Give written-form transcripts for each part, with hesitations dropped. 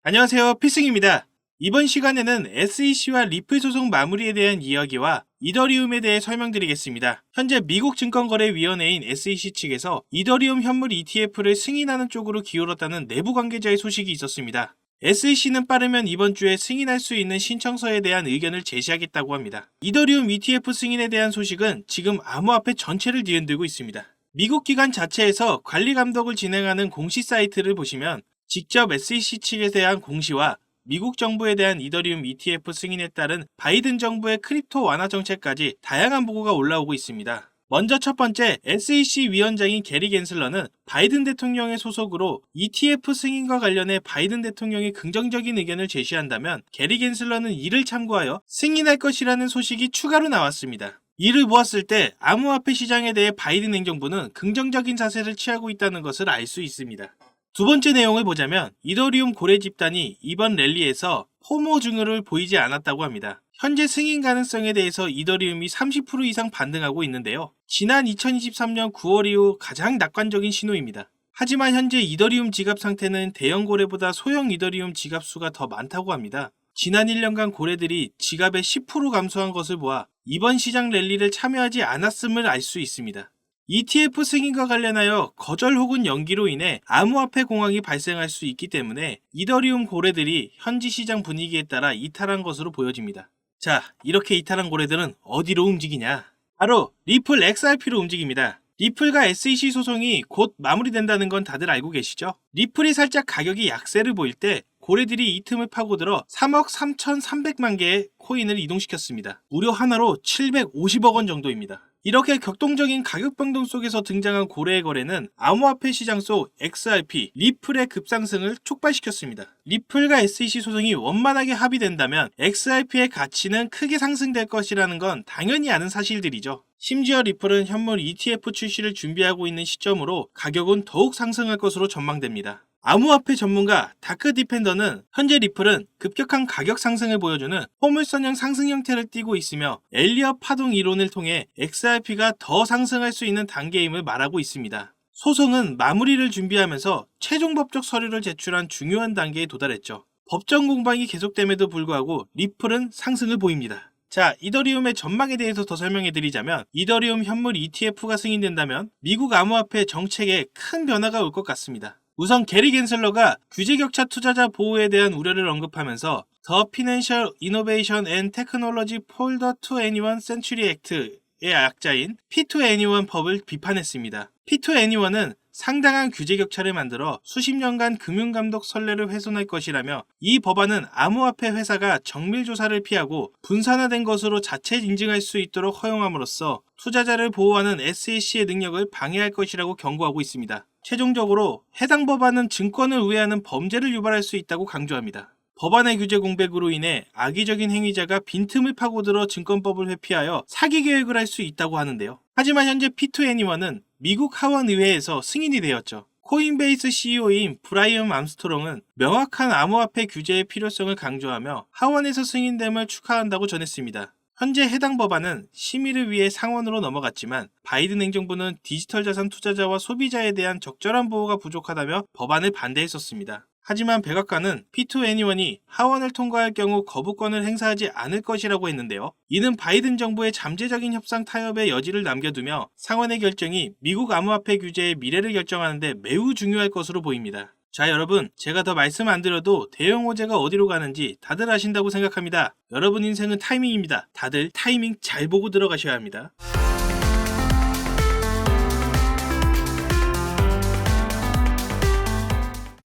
안녕하세요, 필승입니다. 이번 시간에는 SEC와 리플 소송 마무리에 대한 이야기와 이더리움에 대해 설명드리겠습니다. 현재 미국 증권거래위원회인 SEC 측에서 이더리움 현물 ETF를 승인하는 쪽으로 기울었다는 내부 관계자의 소식이 있었습니다. SEC는 빠르면 이번 주에 승인할 수 있는 신청서에 대한 의견을 제시하겠다고 합니다. 이더리움 ETF 승인에 대한 소식은 지금 암호화폐 전체를 뒤흔들고 있습니다. 미국 기관 자체에서 관리 감독을 진행하는 공시 사이트를 보시면 직접 SEC 측에 대한 공시와 미국 정부에 대한 이더리움 ETF 승인에 따른 바이든 정부의 크립토 완화 정책까지 다양한 보고가 올라오고 있습니다. 먼저 첫 번째, SEC 위원장인 게리 겐슬러는 바이든 대통령의 소속으로 ETF 승인과 관련해 바이든 대통령이 긍정적인 의견을 제시한다면 게리 겐슬러는 이를 참고하여 승인할 것이라는 소식이 추가로 나왔습니다. 이를 보았을 때 암호화폐 시장에 대해 바이든 행정부는 긍정적인 자세를 취하고 있다는 것을 알 수 있습니다. 두 번째 내용을 보자면 이더리움 고래 집단이 이번 랠리에서 포모 증후를 보이지 않았다고 합니다. 현재 승인 가능성에 대해서 이더리움이 30% 이상 반등하고 있는데요. 지난 2023년 9월 이후 가장 낙관적인 신호입니다. 하지만 현재 이더리움 지갑 상태는 대형 고래보다 소형 이더리움 지갑 수가 더 많다고 합니다. 지난 1년간 고래들이 지갑의 10% 감소한 것을 보아 이번 시장 랠리를 참여하지 않았음을 알 수 있습니다. ETF 승인과 관련하여 거절 혹은 연기로 인해 암호화폐 공황이 발생할 수 있기 때문에 이더리움 고래들이 현지 시장 분위기에 따라 이탈한 것으로 보여집니다. 자, 이렇게 이탈한 고래들은 어디로 움직이냐? 바로 리플 XRP로 움직입니다. 리플과 SEC 소송이 곧 마무리된다는 건 다들 알고 계시죠? 리플이 살짝 가격이 약세를 보일 때 고래들이 이 틈을 파고들어 3억 3,300만 개의 코인을 이동시켰습니다. 무려 하나로 750억 원 정도입니다. 이렇게 격동적인 가격 변동 속에서 등장한 고래의 거래는 암호화폐 시장 속 XRP, 리플의 급상승을 촉발시켰습니다. 리플과 SEC 소송이 원만하게 합의된다면 XRP의 가치는 크게 상승될 것이라는 건 당연히 아는 사실들이죠. 심지어 리플은 현물 ETF 출시를 준비하고 있는 시점으로 가격은 더욱 상승할 것으로 전망됩니다. 암호화폐 전문가 다크 디펜더는 현재 리플은 급격한 가격 상승을 보여주는 포물선형 상승 형태를 띠고 있으며 엘리엇 파동 이론을 통해 XRP가 더 상승할 수 있는 단계임을 말하고 있습니다. 소송은 마무리를 준비하면서 최종 법적 서류를 제출한 중요한 단계에 도달했죠. 법정 공방이 계속됨에도 불구하고 리플은 상승을 보입니다. 자, 이더리움의 전망에 대해서 더 설명해드리자면 이더리움 현물 ETF가 승인된다면 미국 암호화폐 정책에 큰 변화가 올 것 같습니다. 우선 게리 겐슬러가 규제격차 투자자 보호에 대한 우려를 언급하면서 The Financial Innovation and Technology for the 21st Century Act의 약자인 P2NE1 법을 비판했습니다. P2NE1은 상당한 규제격차를 만들어 수십 년간 금융감독 선례를 훼손할 것이라며 이 법안은 암호화폐 회사가 정밀조사를 피하고 분산화된 것으로 자체 인증할 수 있도록 허용함으로써 투자자를 보호하는 SEC의 능력을 방해할 것이라고 경고하고 있습니다. 최종적으로 해당 법안은 증권을 우회하는 범죄를 유발할 수 있다고 강조합니다. 법안의 규제 공백으로 인해 악의적인 행위자가 빈틈을 파고들어 증권법을 회피하여 사기 계획을 할 수 있다고 하는데요. 하지만 현재 P2NE1은 미국 하원의회에서 승인이 되었죠. 코인베이스 CEO인 브라이언 암스트롱은 명확한 암호화폐 규제의 필요성을 강조하며 하원에서 승인됨을 축하한다고 전했습니다. 현재 해당 법안은 심의를 위해 상원으로 넘어갔지만 바이든 행정부는 디지털 자산 투자자와 소비자에 대한 적절한 보호가 부족하다며 법안을 반대했었습니다. 하지만 백악관은 P2NE1이 하원을 통과할 경우 거부권을 행사하지 않을 것이라고 했는데요. 이는 바이든 정부의 잠재적인 협상 타협의 여지를 남겨두며 상원의 결정이 미국 암호화폐 규제의 미래를 결정하는 데 매우 중요할 것으로 보입니다. 자, 여러분, 제가 더 말씀 안 드려도 대형 호재가 어디로 가는지 다들 아신다고 생각합니다. 여러분 인생은 타이밍입니다. 다들 타이밍 잘 보고 들어가셔야 합니다.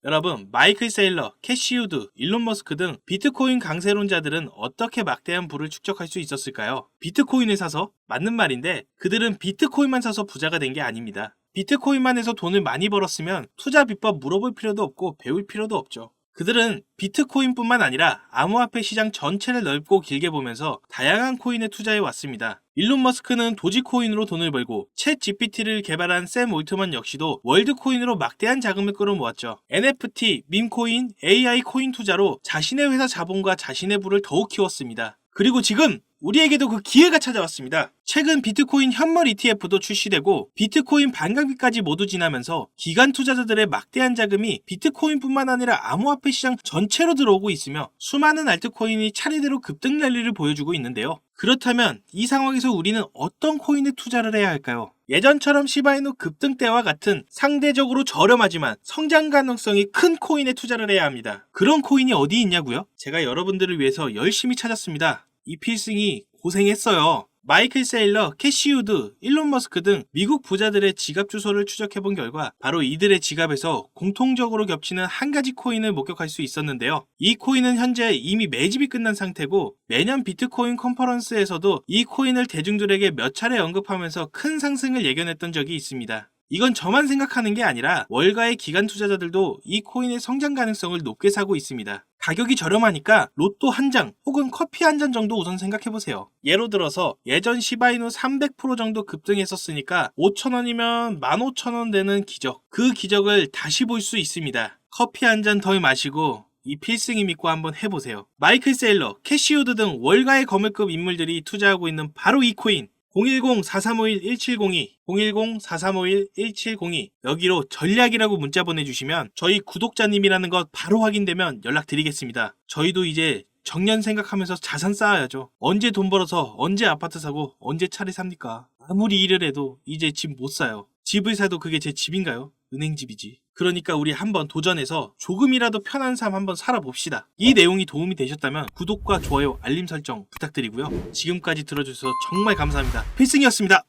여러분, 마이클 세일러, 캐시 우드, 일론 머스크 등 비트코인 강세론자들은 어떻게 막대한 부를 축적할 수 있었을까요? 비트코인을 사서? 맞는 말인데 그들은 비트코인만 사서 부자가 된 게 아닙니다. 비트코인만 해서 돈을 많이 벌었으면 투자 비법 물어볼 필요도 없고 배울 필요도 없죠. 그들은 비트코인뿐만 아니라 암호화폐 시장 전체를 넓고 길게 보면서 다양한 코인에 투자해 왔습니다. 일론 머스크는 도지코인으로 돈을 벌고 챗 GPT를 개발한 샘 올트먼 역시도 월드코인으로 막대한 자금을 끌어모았죠. NFT, 밈코인, AI 코인 투자로 자신의 회사 자본과 자신의 부를 더욱 키웠습니다. 그리고 지금 우리에게도 그 기회가 찾아왔습니다. 최근 비트코인 현물 ETF도 출시되고 비트코인 반감기까지 모두 지나면서 기관 투자자들의 막대한 자금이 비트코인뿐만 아니라 암호화폐 시장 전체로 들어오고 있으며 수많은 알트코인이 차례대로 급등 랠리를 보여주고 있는데요. 그렇다면 이 상황에서 우리는 어떤 코인에 투자를 해야 할까요? 예전처럼 시바이누 급등 때와 같은 상대적으로 저렴하지만 성장 가능성이 큰 코인에 투자를 해야 합니다. 그런 코인이 어디 있냐고요? 제가 여러분들을 위해서 열심히 찾았습니다. 이 필승이 고생했어요. 마이클 세일러, 캐시 우드, 일론 머스크 등 미국 부자들의 지갑 주소를 추적해본 결과 바로 이들의 지갑에서 공통적으로 겹치는 한 가지 코인을 목격할 수 있었는데요. 이 코인은 현재 이미 매집이 끝난 상태고 매년 비트코인 컨퍼런스에서도 이 코인을 대중들에게 몇 차례 언급하면서 큰 상승을 예견했던 적이 있습니다. 이건 저만 생각하는 게 아니라 월가의 기관 투자자들도 이 코인의 성장 가능성을 높게 사고 있습니다. 가격이 저렴하니까 로또 한 장 혹은 커피 한 잔 정도 우선 생각해보세요. 예로 들어서 예전 시바이누 300% 정도 급등했었으니까 5,000원이면 15,000원 되는 기적. 그 기적을 다시 볼 수 있습니다. 커피 한 잔 덜 마시고 이 필승이 믿고 한번 해보세요. 마이클 세일러, 캐시 우드 등 월가의 거물급 인물들이 투자하고 있는 바로 이 코인. 010-4351-1702, 010-4351-1702 여기로 전략이라고 문자 보내주시면 저희 구독자님이라는 것 바로 확인되면 연락드리겠습니다. 저희도 이제 정년 생각하면서 자산 쌓아야죠. 언제 돈 벌어서 언제 아파트 사고 언제 차를 삽니까? 아무리 일을 해도 이제 집 못 사요. 집을 사도 그게 제 집인가요? 은행집이지. 그러니까 우리 한번 도전해서 조금이라도 편한 삶 한번 살아봅시다. 이 내용이 도움이 되셨다면 구독과 좋아요, 알림 설정 부탁드리고요. 지금까지 들어주셔서 정말 감사합니다. 필승이었습니다.